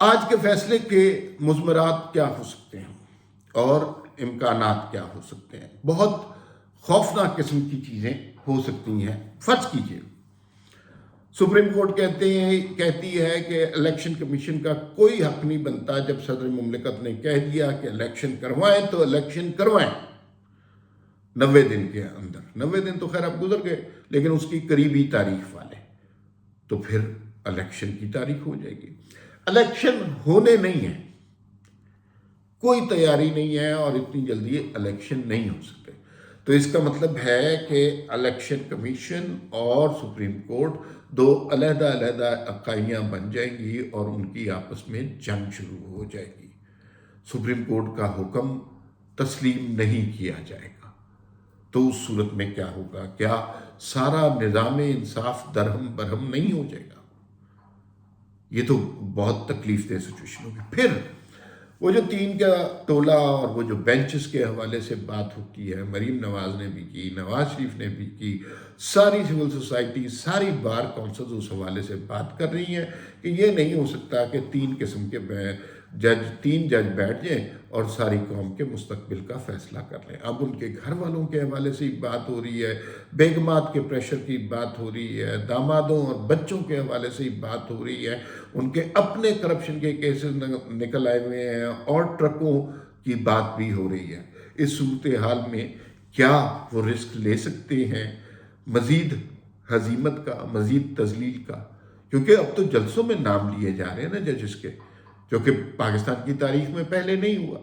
آج کے فیصلے کے مضمرات کیا ہو سکتے ہیں اور امکانات کیا ہو سکتے ہیں؟ بہت خوفناک قسم کی چیزیں ہو سکتی ہیں۔ فرض کیجئے سپریم کورٹ کہتی ہے کہ الیکشن کمیشن کا کوئی حق نہیں بنتا، جب صدر مملکت نے کہہ دیا کہ الیکشن کروائیں تو الیکشن کروائیں 90 دن کے اندر۔ 90 دن تو خیر اب گزر گئے، لیکن اس کی قریبی تاریخ والے، تو پھر الیکشن کی تاریخ ہو جائے گی۔ الیکشن ہونے نہیں ہے، کوئی تیاری نہیں ہے اور اتنی جلدی الیکشن نہیں ہو سکتے۔ تو اس کا مطلب ہے کہ الیکشن کمیشن اور سپریم کورٹ دو علیحدہ علیحدہ اکائیاں بن جائیں گی اور ان کی آپس میں جنگ شروع ہو جائے گی۔ سپریم کورٹ کا حکم تسلیم نہیں کیا جائے گا۔ تو اس صورت میں کیا ہوگا؟ کیا سارا نظام انصاف درہم برہم نہیں ہو جائے گا؟ یہ تو بہت تکلیف دہ سچویشن ہوگی۔ پھر وہ جو 3 کا ٹولہ اور وہ جو بینچز کے حوالے سے بات ہوتی ہے، مریم نواز نے بھی کی، نواز شریف نے بھی کی، ساری سول سوسائٹی، ساری بار کونسلز اس حوالے سے بات کر رہی ہیں کہ یہ نہیں ہو سکتا کہ 3 قسم کے تین جج بیٹھ جائیں اور ساری قوم کے مستقبل کا فیصلہ کر لیں۔ اب ان کے گھر والوں کے حوالے سے بات ہو رہی ہے، بیگمات کے پریشر کی بات ہو رہی ہے، دامادوں اور بچوں کے حوالے سے بات ہو رہی ہے، ان کے اپنے کرپشن کے کیسز نکل آئے ہوئے ہیں اور ٹرکوں کی بات بھی ہو رہی ہے۔ اس صورتحال میں کیا وہ رسک لے سکتے ہیں مزید ہزیمت کا، مزید تذلیل کا؟ کیونکہ اب تو جلسوں میں نام لیے جا رہے ہیں نا ججز کے، جو کہ پاکستان کی تاریخ میں پہلے نہیں ہوا۔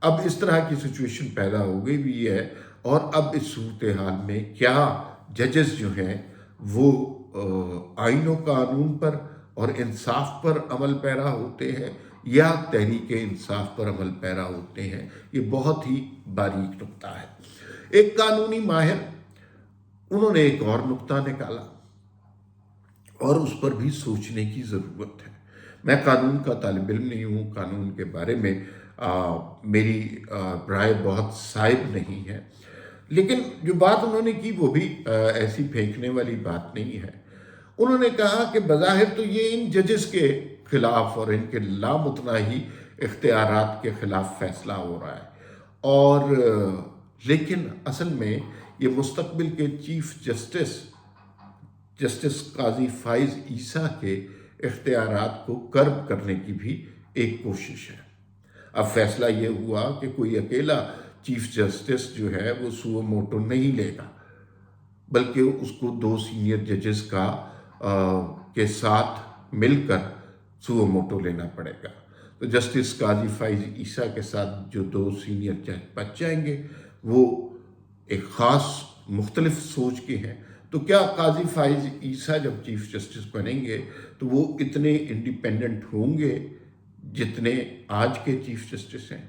اب اس طرح کی سچویشن پیدا ہو گئی بھی ہے، اور اب اس صورتحال میں کیا ججز جو ہیں وہ آئین و قانون پر اور انصاف پر عمل پیرا ہوتے ہیں یا تحریک انصاف پر عمل پیرا ہوتے ہیں؟ یہ بہت ہی باریک نقطہ ہے۔ ایک قانونی ماہر انہوں نے ایک اور نقطہ نکالا اور اس پر بھی سوچنے کی ضرورت ہے۔ میں قانون کا طالب علم نہیں ہوں، قانون کے بارے میں میری رائے بہت صائب نہیں ہے، لیکن جو بات انہوں نے کی وہ بھی ایسی پھینکنے والی بات نہیں ہے۔ انہوں نے کہا کہ بظاہر تو یہ ان ججز کے خلاف اور ان کے لامتناہی اختیارات کے خلاف فیصلہ ہو رہا ہے، اور لیکن اصل میں یہ مستقبل کے چیف جسٹس قاضی فائز عیسیٰ کے اختیارات کو کرب کرنے کی بھی ایک کوشش ہے۔ اب فیصلہ یہ ہوا کہ کوئی اکیلا چیف جسٹس جو ہے وہ سو موٹو نہیں لے گا، بلکہ اس کو 2 سینئر ججز کے ساتھ مل کر سو موٹو لینا پڑے گا۔ تو جسٹس قاضی فائز عیسیٰ کے ساتھ جو 2 سینئر جج بچ جائیں گے وہ ایک خاص مختلف سوچ کے ہیں۔ تو کیا قاضی فائز عیسیٰ جب چیف جسٹس بنیں گے تو وہ اتنے انڈیپینڈنٹ ہوں گے جتنے آج کے چیف جسٹس ہیں؟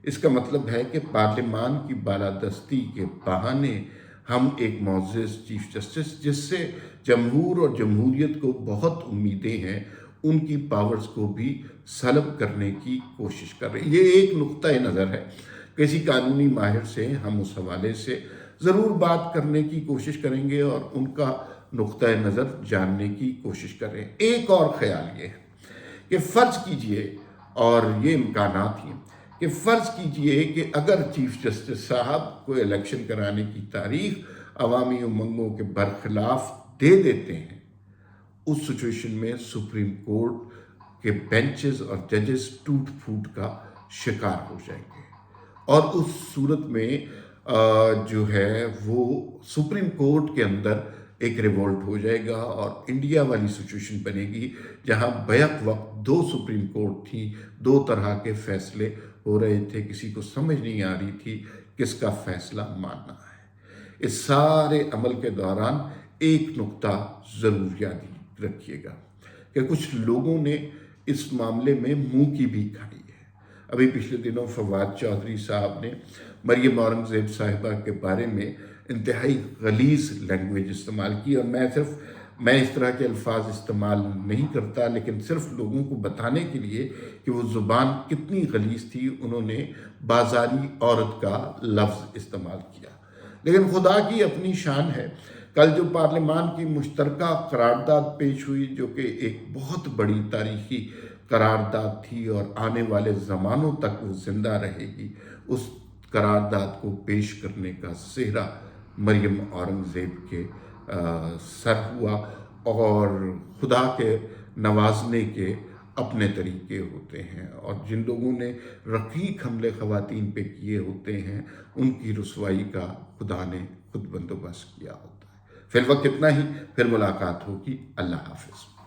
اس کا مطلب ہے کہ پارلیمان کی بالادستی کے بہانے ہم ایک معزز چیف جسٹس، جس سے جمہور اور جمہوریت کو بہت امیدیں ہیں، ان کی پاورز کو بھی سلب کرنے کی کوشش کر رہے ہیں۔ یہ ایک نقطہ نظر ہے، کسی قانونی ماہر سے ہم اس حوالے سے ضرور بات کرنے کی کوشش کریں گے اور ان کا نقطہ نظر جاننے کی کوشش کر رہے ہیں۔ ایک اور خیال یہ ہے کہ فرض کیجئے، اور یہ امکانات ہیں کہ فرض کیجئے کہ اگر چیف جسٹس صاحب کو الیکشن کرانے کی تاریخ عوامی امنگوں کے برخلاف دے دیتے ہیں، اس سچویشن میں سپریم کورٹ کے بینچز اور ججز ٹوٹ پھوٹ کا شکار ہو جائیں گے، اور اس صورت میں جو ہے وہ سپریم کورٹ کے اندر ایک ریولٹ ہو جائے گا، اور انڈیا والی سچویشن بنے گی جہاں بیک وقت 2 سپریم کورٹ تھی، 2 طرح کے فیصلے ہو رہے تھے، کسی کو سمجھ نہیں آ رہی تھی کس کا فیصلہ ماننا ہے۔ اس سارے عمل کے دوران ایک نقطہ ضرور یاد رکھیے گا کہ کچھ لوگوں نے اس معاملے میں منہ کی بھی کھائی ہے۔ ابھی پچھلے دنوں فواد چودھری صاحب نے مریم اورنگزیب صاحبہ کے بارے میں انتہائی غلیظ لینگویج استعمال کی، اور میں اس طرح کے الفاظ استعمال نہیں کرتا، لیکن صرف لوگوں کو بتانے کے لیے کہ وہ زبان کتنی غلیظ تھی، انہوں نے بازاری عورت کا لفظ استعمال کیا۔ لیکن خدا کی اپنی شان ہے، کل جو پارلیمان کی مشترکہ قرارداد پیش ہوئی، جو کہ ایک بہت بڑی تاریخی قرارداد تھی اور آنے والے زمانوں تک وہ زندہ رہے گی، اس قرارداد کو پیش کرنے کا سہرا مریم اورنگزیب کے سر ہوا۔ اور خدا کے نوازنے کے اپنے طریقے ہوتے ہیں، اور جن لوگوں نے رقیق حملے خواتین پہ کیے ہوتے ہیں ان کی رسوائی کا خدا نے خود بندوبست کیا ہوتا ہے۔ فی الوقت اتنا ہی، پھر ملاقات ہوگی۔ اللہ حافظ۔